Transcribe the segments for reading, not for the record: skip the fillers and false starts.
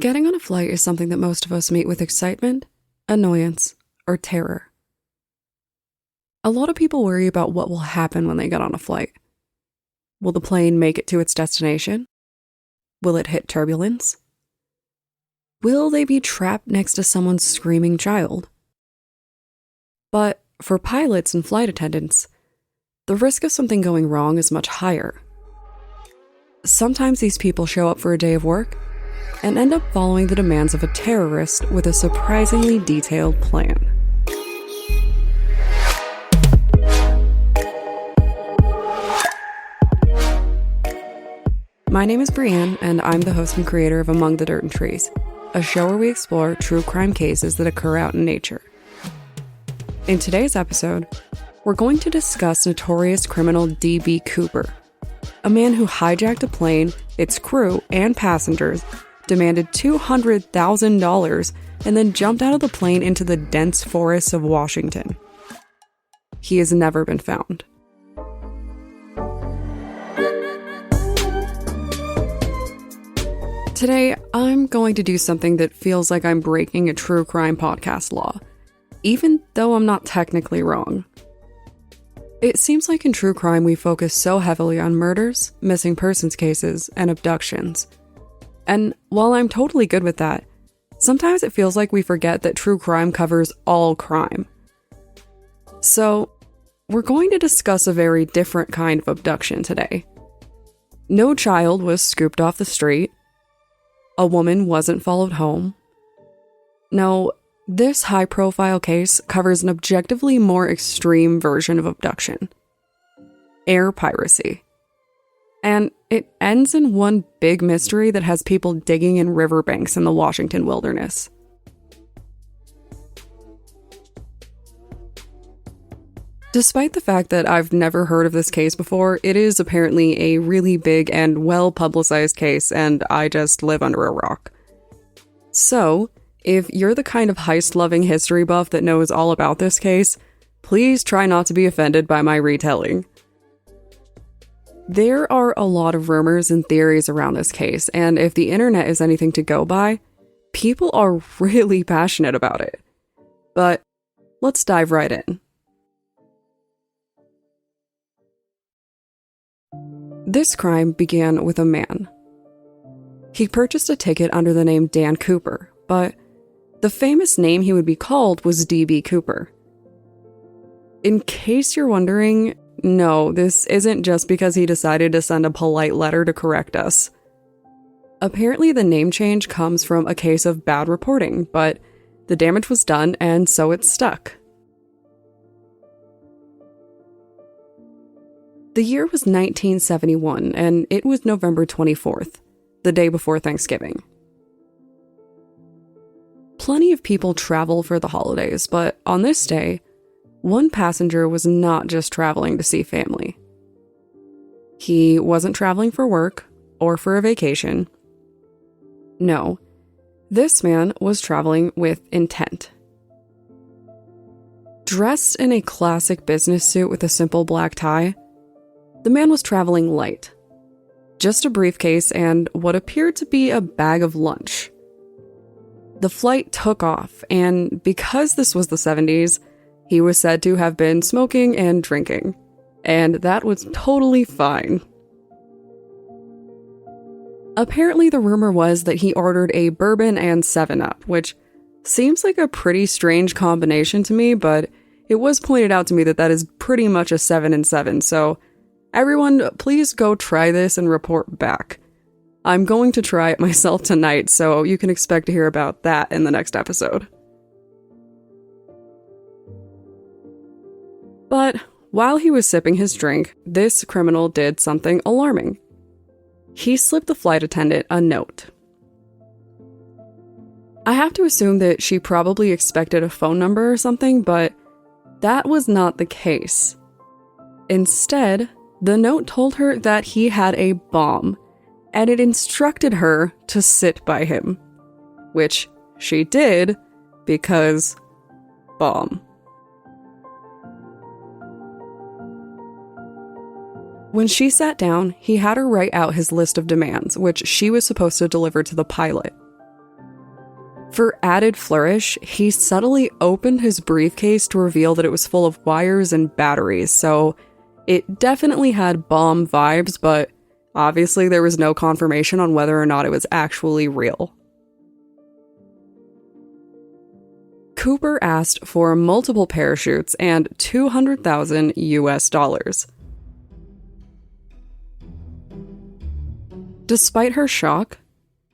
Getting on a flight is something that most of us meet with excitement, annoyance, or terror. A lot of people worry about what will happen when they get on a flight. Will the plane make it to its destination? Will it hit turbulence? Will they be trapped next to someone's screaming child? But for pilots and flight attendants, the risk of something going wrong is much higher. Sometimes these people show up for a day of work and end up following the demands of a terrorist with a surprisingly detailed plan. My name is Brienne, and I'm the host and creator of Among the Dirt and Trees, a show where we explore true crime cases that occur out in nature. In today's episode, we're going to discuss notorious criminal D.B. Cooper, a man who hijacked a plane, its crew, and passengers, demanded $200,000, and then jumped out of the plane into the dense forests of Washington. He has never been found. Today, I'm going to do something that feels like I'm breaking a true crime podcast law, even though I'm not technically wrong. It seems like in true crime we focus so heavily on murders, missing persons cases, and abductions. And while I'm totally good with that, sometimes it feels like we forget that true crime covers all crime. So, we're going to discuss a very different kind of abduction today. No child was scooped off the street. A woman wasn't followed home. No, this high-profile case covers an objectively more extreme version of abduction: air piracy. And it ends in one big mystery that has people digging in riverbanks in the Washington wilderness. Despite the fact that I've never heard of this case before, it is apparently a really big and well-publicized case, and I just live under a rock. So, if you're the kind of heist-loving history buff that knows all about this case, please try not to be offended by my retelling. There are a lot of rumors and theories around this case, and if the internet is anything to go by, people are really passionate about it. But let's dive right in. This crime began with a man. He purchased a ticket under the name Dan Cooper, but the famous name he would be called was D.B. Cooper. In case you're wondering, no, this isn't just because he decided to send a polite letter to correct us. Apparently the name change comes from a case of bad reporting, but the damage was done and so it stuck. The year was 1971, and it was November 24th, the day before Thanksgiving. Plenty of people travel for the holidays, but on this day, one passenger was not just traveling to see family. He wasn't traveling for work or for a vacation. No, this man was traveling with intent. Dressed in a classic business suit with a simple black tie, the man was traveling light. Just a briefcase and what appeared to be a bag of lunch. The flight took off, and because this was the 70s, he was said to have been smoking and drinking, and that was totally fine. Apparently, the rumor was that he ordered a bourbon and 7-Up, which seems like a pretty strange combination to me, but it was pointed out to me that that is pretty much a 7 and 7, so everyone, please go try this and report back. I'm going to try it myself tonight, so you can expect to hear about that in the next episode. But while he was sipping his drink, this criminal did something alarming. He slipped the flight attendant a note. I have to assume that she probably expected a phone number or something, but that was not the case. Instead, the note told her that he had a bomb, and it instructed her to sit by him. Which she did, because bomb. When she sat down, he had her write out his list of demands, which she was supposed to deliver to the pilot. For added flourish, he subtly opened his briefcase to reveal that it was full of wires and batteries, so it definitely had bomb vibes, but obviously there was no confirmation on whether or not it was actually real. Cooper asked for multiple parachutes and $200,000 US. Despite her shock,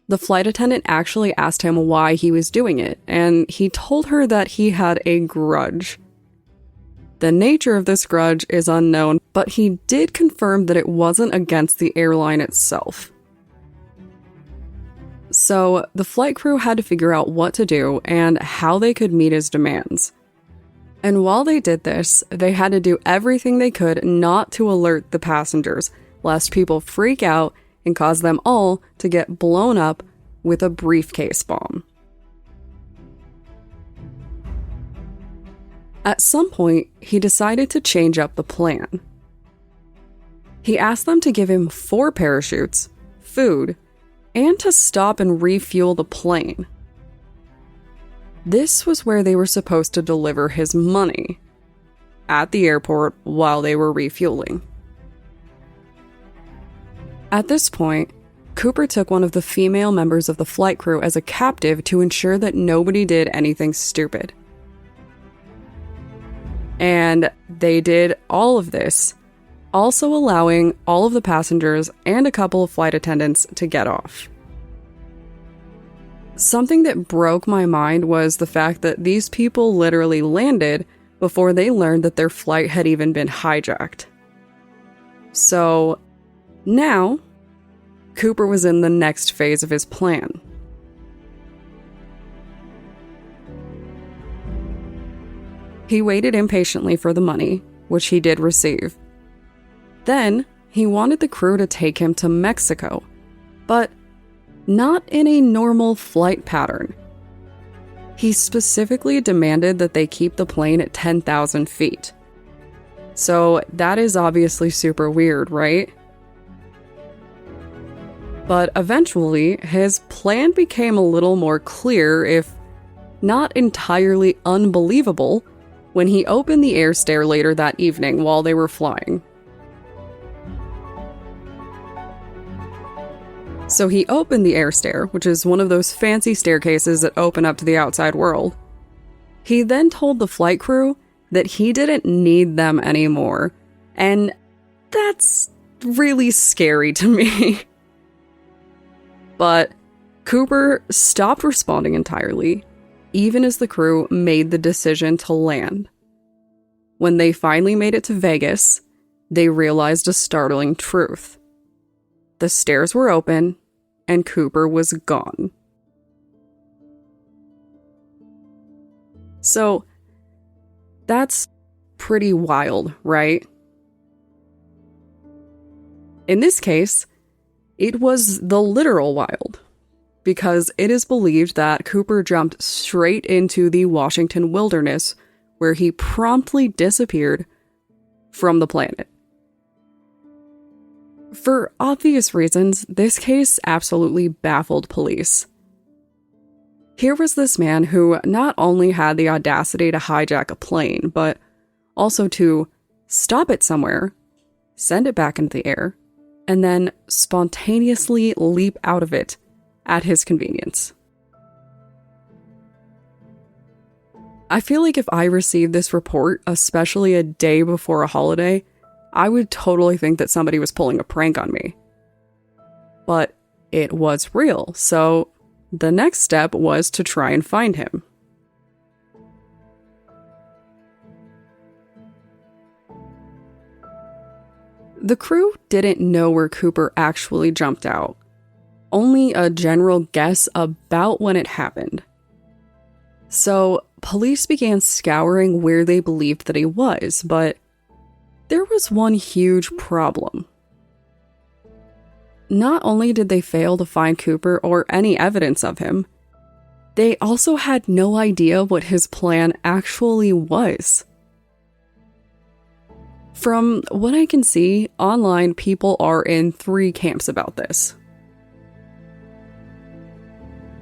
the flight attendant actually asked him why he was doing it, and he told her that he had a grudge. The nature of this grudge is unknown, but he did confirm that it wasn't against the airline itself. So, the flight crew had to figure out what to do and how they could meet his demands. And while they did this, they had to do everything they could not to alert the passengers, lest people freak out and cause them all to get blown up with a briefcase bomb. At some point, he decided to change up the plan. He asked them to give him 4 parachutes, food, and to stop and refuel the plane. This was where they were supposed to deliver his money, at the airport while they were refueling. At this point, Cooper took one of the female members of the flight crew as a captive to ensure that nobody did anything stupid. And they did all of this, also allowing all of the passengers and a couple of flight attendants to get off. Something that broke my mind was the fact that these people literally landed before they learned that their flight had even been hijacked. So, now, Cooper was in the next phase of his plan. He waited impatiently for the money, which he did receive. Then, he wanted the crew to take him to Mexico, but not in a normal flight pattern. He specifically demanded that they keep the plane at 10,000 feet. So that is obviously super weird, right? But eventually, his plan became a little more clear, if not entirely unbelievable, when he opened the air stair later that evening while they were flying. So he opened the air stair, which is one of those fancy staircases that open up to the outside world. He then told the flight crew that he didn't need them anymore, and that's really scary to me. But Cooper stopped responding entirely, even as the crew made the decision to land. When they finally made it to Vegas, they realized a startling truth. The stairs were open, and Cooper was gone. So, that's pretty wild, right? In this case, it was the literal wild, because it is believed that Cooper jumped straight into the Washington wilderness, where he promptly disappeared from the planet. For obvious reasons, this case absolutely baffled police. Here was this man who not only had the audacity to hijack a plane, but also to stop it somewhere, send it back into the air, and then spontaneously leap out of it at his convenience. I feel like if I received this report, especially a day before a holiday, I would totally think that somebody was pulling a prank on me. But it was real, so the next step was to try and find him. The crew didn't know where Cooper actually jumped out, only a general guess about when it happened. So, police began scouring where they believed that he was, but there was one huge problem. Not only did they fail to find Cooper or any evidence of him, they also had no idea what his plan actually was. From what I can see, online people are in 3 camps about this.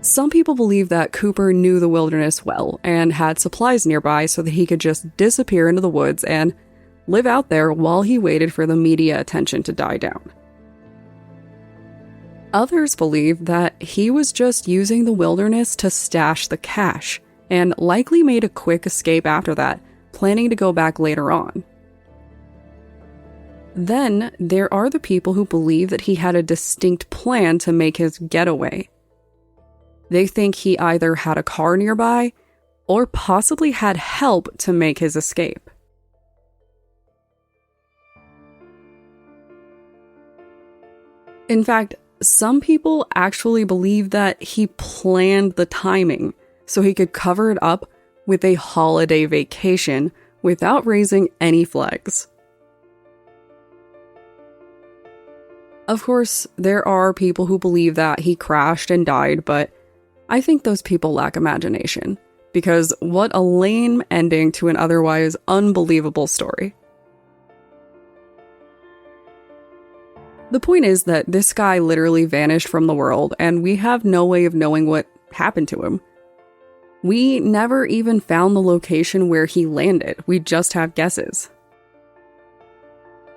Some people believe that Cooper knew the wilderness well and had supplies nearby so that he could just disappear into the woods and live out there while he waited for the media attention to die down. Others believe that he was just using the wilderness to stash the cash and likely made a quick escape after that, planning to go back later on. Then, there are the people who believe that he had a distinct plan to make his getaway. They think he either had a car nearby or possibly had help to make his escape. In fact, some people actually believe that he planned the timing so he could cover it up with a holiday vacation without raising any flags. Of course, there are people who believe that he crashed and died, but I think those people lack imagination, because what a lame ending to an otherwise unbelievable story. The point is that this guy literally vanished from the world, and we have no way of knowing what happened to him. We never even found the location where he landed, we just have guesses.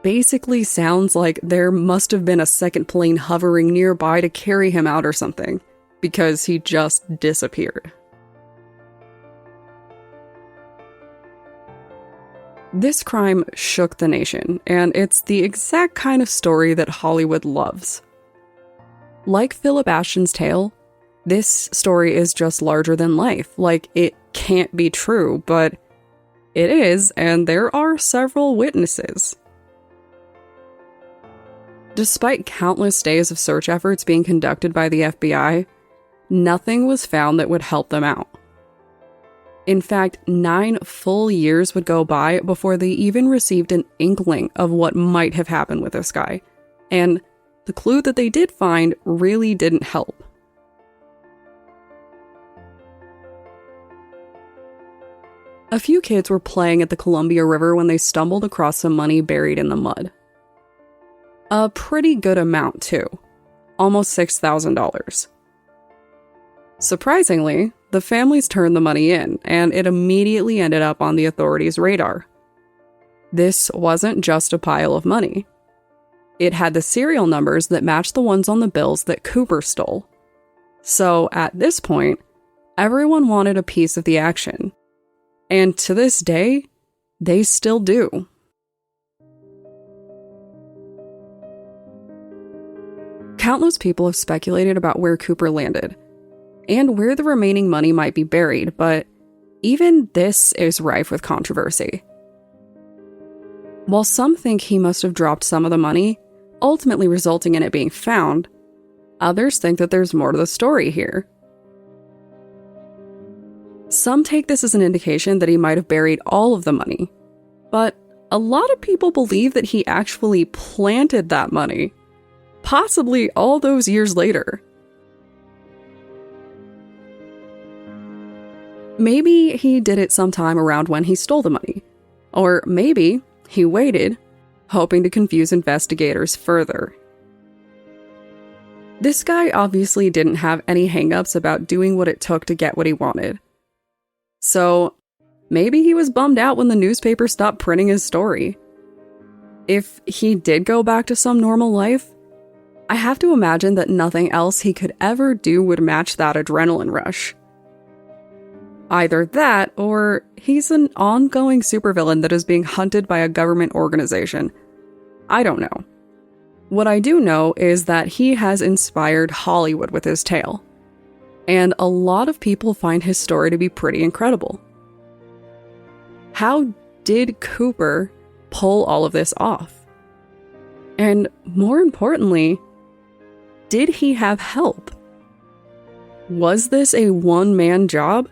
Basically sounds like there must have been a second plane hovering nearby to carry him out or something, because he just disappeared. This crime shook the nation, and it's the exact kind of story that Hollywood loves. Like Philip Ashton's tale, this story is just larger than life. Like, it can't be true, but it is, and there are several witnesses. Despite countless days of search efforts being conducted by the FBI, nothing was found that would help them out. In fact, 9 full years would go by before they even received an inkling of what might have happened with this guy, and the clue that they did find really didn't help. A few kids were playing at the Columbia River when they stumbled across some money buried in the mud. A pretty good amount, too. Almost $6,000. Surprisingly, the families turned the money in, and it immediately ended up on the authorities' radar. This wasn't just a pile of money. It had the serial numbers that matched the ones on the bills that Cooper stole. So, at this point, everyone wanted a piece of the action. And to this day, they still do. Countless people have speculated about where Cooper landed, and where the remaining money might be buried, but even this is rife with controversy. While some think he must have dropped some of the money, ultimately resulting in it being found, others think that there's more to the story here. Some take this as an indication that he might have buried all of the money, but a lot of people believe that he actually planted that money, possibly all those years later. Maybe he did it sometime around when he stole the money, or maybe he waited, hoping to confuse investigators further. This guy obviously didn't have any hang-ups about doing what it took to get what he wanted. So, maybe he was bummed out when the newspaper stopped printing his story. If he did go back to some normal life, I have to imagine that nothing else he could ever do would match that adrenaline rush. Either that, or he's an ongoing supervillain that is being hunted by a government organization. I don't know. What I do know is that he has inspired Hollywood with his tale, and a lot of people find his story to be pretty incredible. How did Cooper pull all of this off? And more importantly, did he have help? Was this a one-man job?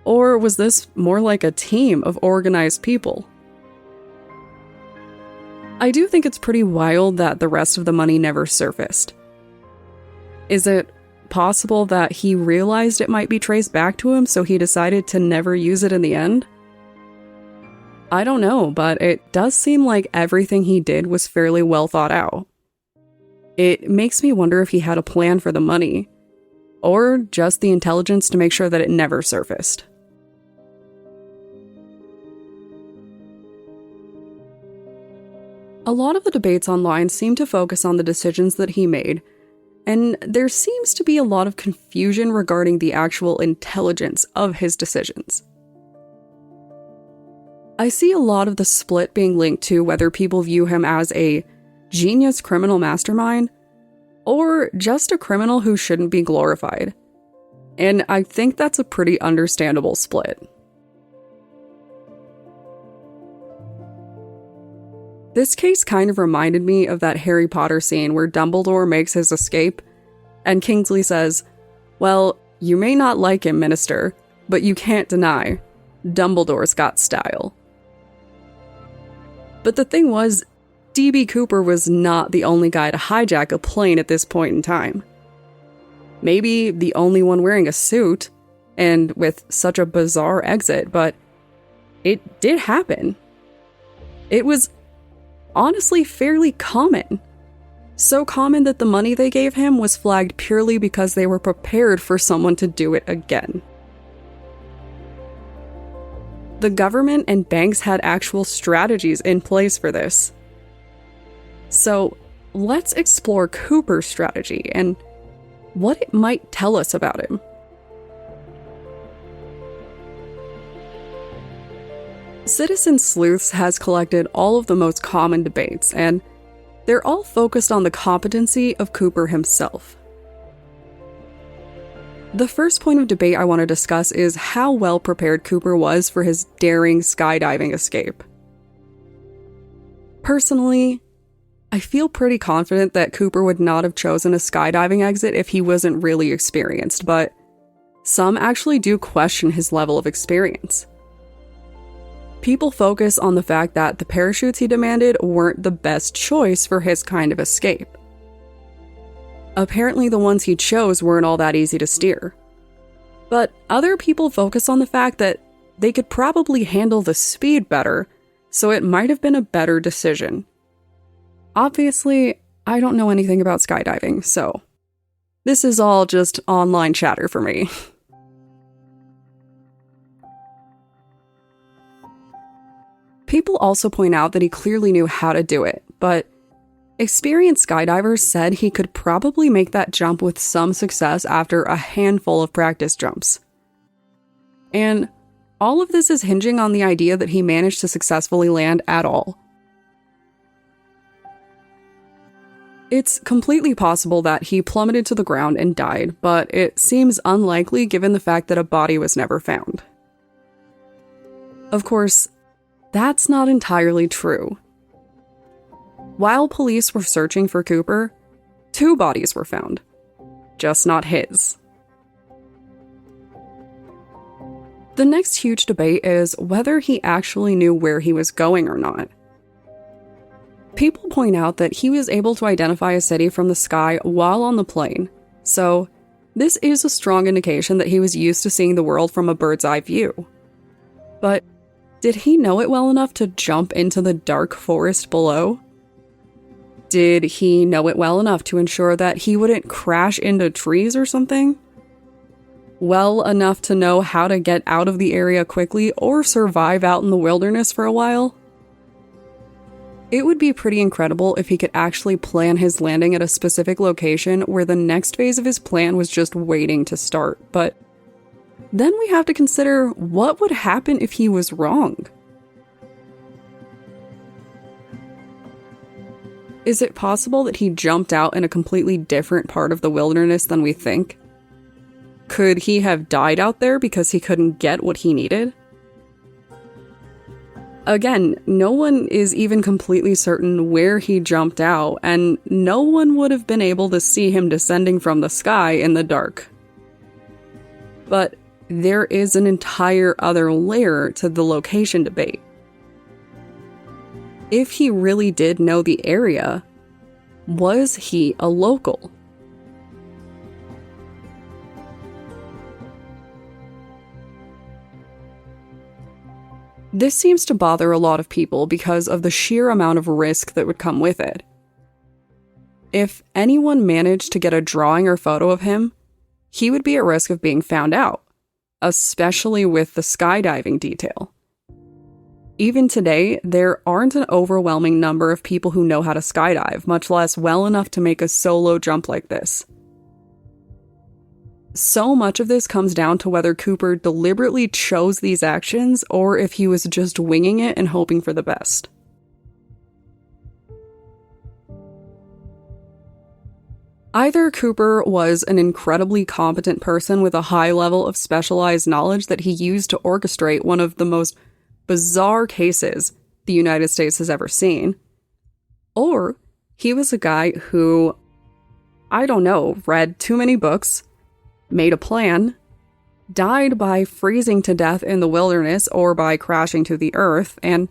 Or was this more like a team of organized people? I do think it's pretty wild that the rest of the money never surfaced. Is it possible that he realized it might be traced back to him, so he decided to never use it in the end? I don't know, but it does seem like everything he did was fairly well thought out. It makes me wonder if he had a plan for the money. or just the intelligence to make sure that it never surfaced. A lot of the debates online seem to focus on the decisions that he made, and there seems to be a lot of confusion regarding the actual intelligence of his decisions. I see a lot of the split being linked to whether people view him as a genius criminal mastermind or just a criminal who shouldn't be glorified. And I think that's a pretty understandable split. This case kind of reminded me of that Harry Potter scene where Dumbledore makes his escape, and Kingsley says, "Well, you may not like him, Minister, but you can't deny, Dumbledore's got style." But the thing was, D.B. Cooper was not the only guy to hijack a plane at this point in time. Maybe the only one wearing a suit, and with such a bizarre exit, but it did happen. It was honestly fairly common. So common that the money they gave him was flagged purely because they were prepared for someone to do it again. The government and banks had actual strategies in place for this. So let's explore Cooper's strategy and what it might tell us about him. Citizen Sleuths has collected all of the most common debates, and they're all focused on the competency of Cooper himself. The first point of debate I want to discuss is how well prepared Cooper was for his daring skydiving escape. Personally, I feel pretty confident that Cooper would not have chosen a skydiving exit if he wasn't really experienced, but some actually do question his level of experience. People focus on the fact that the parachutes he demanded weren't the best choice for his kind of escape. Apparently the ones he chose weren't all that easy to steer. But other people focus on the fact that they could probably handle the speed better, so it might have been a better decision. Obviously, I don't know anything about skydiving, so this is all just online chatter for me. People also point out that he clearly knew how to do it, but experienced skydivers said he could probably make that jump with some success after a handful of practice jumps. And all of this is hinging on the idea that he managed to successfully land at all. It's completely possible that he plummeted to the ground and died, but it seems unlikely given the fact that a body was never found. Of course, that's not entirely true. While police were searching for Cooper, 2 bodies were found, just not his. The next huge debate is whether he actually knew where he was going or not. People point out that he was able to identify a city from the sky while on the plane, so this is a strong indication that he was used to seeing the world from a bird's eye view. But did he know it well enough to jump into the dark forest below? Did he know it well enough to ensure that he wouldn't crash into trees or something? Well enough to know how to get out of the area quickly or survive out in the wilderness for a while? It would be pretty incredible if he could actually plan his landing at a specific location where the next phase of his plan was just waiting to start, but then we have to consider what would happen if he was wrong. Is it possible that he jumped out in a completely different part of the wilderness than we think? Could he have died out there because he couldn't get what he needed? Again, no one is even completely certain where he jumped out, and no one would have been able to see him descending from the sky in the dark. But there is an entire other layer to the location debate. If he really did know the area, was he a local? This seems to bother a lot of people because of the sheer amount of risk that would come with it. If anyone managed to get a drawing or photo of him, he would be at risk of being found out, especially with the skydiving detail. Even today, there aren't an overwhelming number of people who know how to skydive, much less well enough to make a solo jump like this. So much of this comes down to whether Cooper deliberately chose these actions or if he was just winging it and hoping for the best. Either Cooper was an incredibly competent person with a high level of specialized knowledge that he used to orchestrate one of the most bizarre cases the United States has ever seen, or he was a guy who, I don't know, read too many books, made a plan, died by freezing to death in the wilderness or by crashing to the earth, and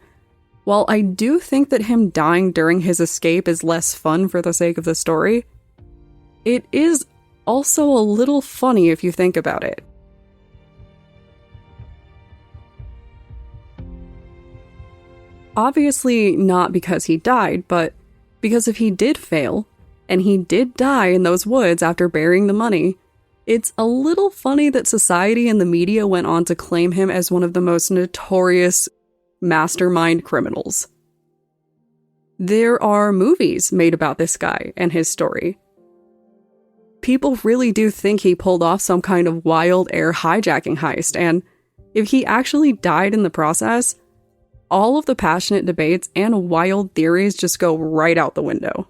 while I do think that him dying during his escape is less fun for the sake of the story, it is also a little funny if you think about it. Obviously not because he died, but because if he did fail, and he did die in those woods after burying the money, it's a little funny that society and the media went on to claim him as one of the most notorious mastermind criminals. There are movies made about this guy and his story. People really do think he pulled off some kind of wild air hijacking heist, and if he actually died in the process, all of the passionate debates and wild theories just go right out the window.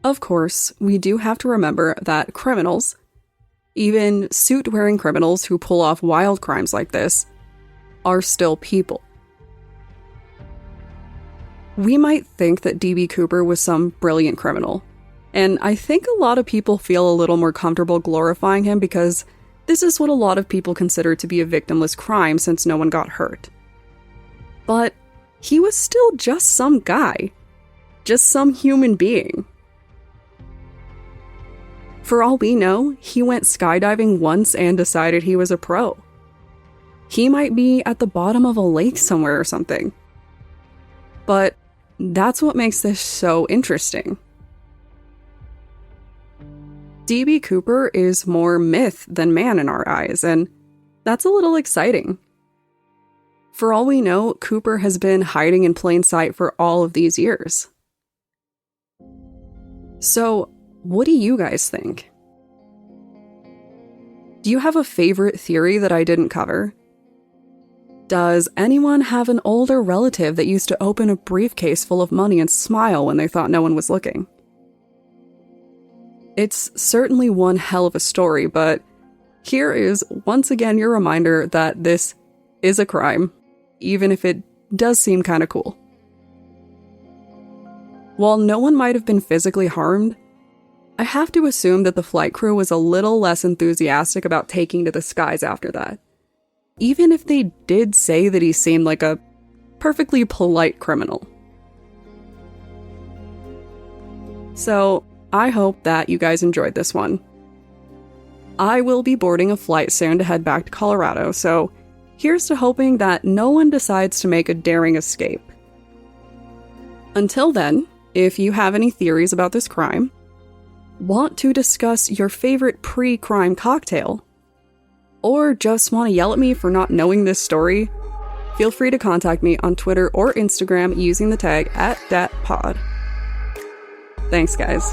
Of course, we do have to remember that criminals, even suit-wearing criminals who pull off wild crimes like this, are still people. We might think that D.B. Cooper was some brilliant criminal, and I think a lot of people feel a little more comfortable glorifying him because this is what a lot of people consider to be a victimless crime since no one got hurt. But he was still just some guy, just some human being. For all we know, he went skydiving once and decided he was a pro. He might be at the bottom of a lake somewhere or something. But that's what makes this so interesting. D.B. Cooper is more myth than man in our eyes, and that's a little exciting. For all we know, Cooper has been hiding in plain sight for all of these years. So, what do you guys think? Do you have a favorite theory that I didn't cover? Does anyone have an older relative that used to open a briefcase full of money and smile when they thought no one was looking? It's certainly one hell of a story, but here is once again your reminder that this is a crime, even if it does seem kind of cool. While no one might have been physically harmed, I have to assume that the flight crew was a little less enthusiastic about taking to the skies after that, even if they did say that he seemed like a perfectly polite criminal. So, I hope that you guys enjoyed this one. I will be boarding a flight soon to head back to Colorado, so here's to hoping that no one decides to make a daring escape. Until then, if you have any theories about this crime, want to discuss your favorite pre-crime cocktail, or just want to yell at me for not knowing this story, feel free to contact me on Twitter or Instagram using the tag @datpod. Thanks, guys.